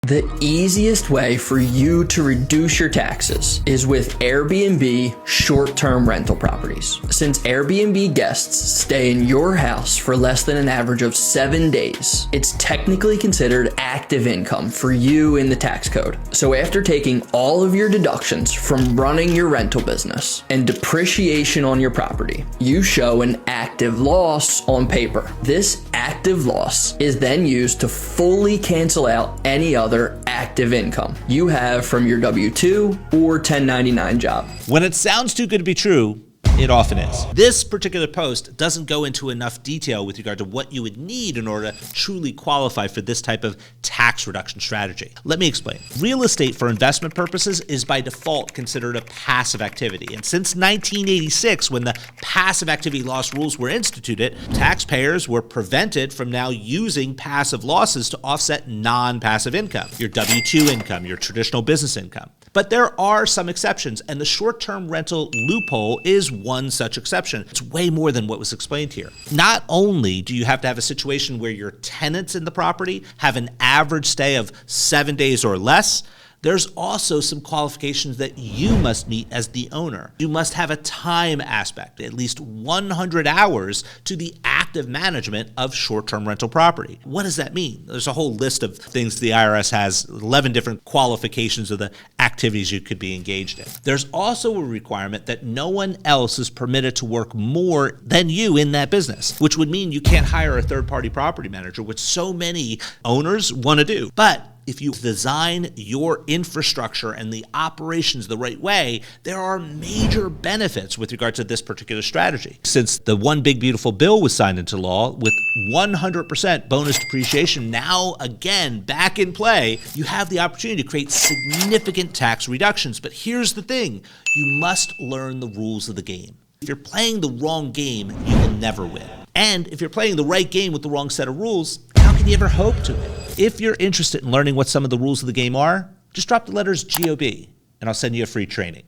The easiest way for you to reduce your taxes is with Airbnb short-term rental properties. Since Airbnb guests stay in your house for less than an average of 7 days, it's technically considered active income for you in the tax code. So after taking all of your deductions from running your rental business and depreciation on your property, you show an active loss on paper. This active loss is then used to fully cancel out any other active income you have from your W-2 or 1099 job. When it sounds too good to be true, it often is. This particular post doesn't go into enough detail with regard to what you would need in order to truly qualify for this type of tax reduction strategy. Let me explain. Real estate for investment purposes is by default considered a passive activity. And since 1986, when the passive activity loss rules were instituted, taxpayers were prevented from now using passive losses to offset non-passive income, your W-2 income, your traditional business income. But there are some exceptions, and the short-term rental loophole is one such exception. It's way more than what was explained here. Not only do you have to have a situation where your tenants in the property have an average stay of 7 days or less, there's also some qualifications that you must meet as the owner. You must have a time aspect, at least 100 hours to the active management of short-term rental property. What does that mean? There's a whole list of things the IRS has, 11 different qualifications of the activities you could be engaged in. There's also a requirement that no one else is permitted to work more than you in that business, which would mean you can't hire a third-party property manager, which so many owners want to do. But if you design your infrastructure and the operations the right way, there are major benefits with regard to this particular strategy. Since the One Big Beautiful Bill was signed into law with 100% bonus depreciation now again back in play, you have the opportunity to create significant tax reductions. But here's the thing, you must learn the rules of the game. If you're playing the wrong game, you will never win. And if you're playing the right game with the wrong set of rules, how can you ever hope to win? If you're interested in learning what some of the rules of the game are, just drop the letters GOB and I'll send you a free training.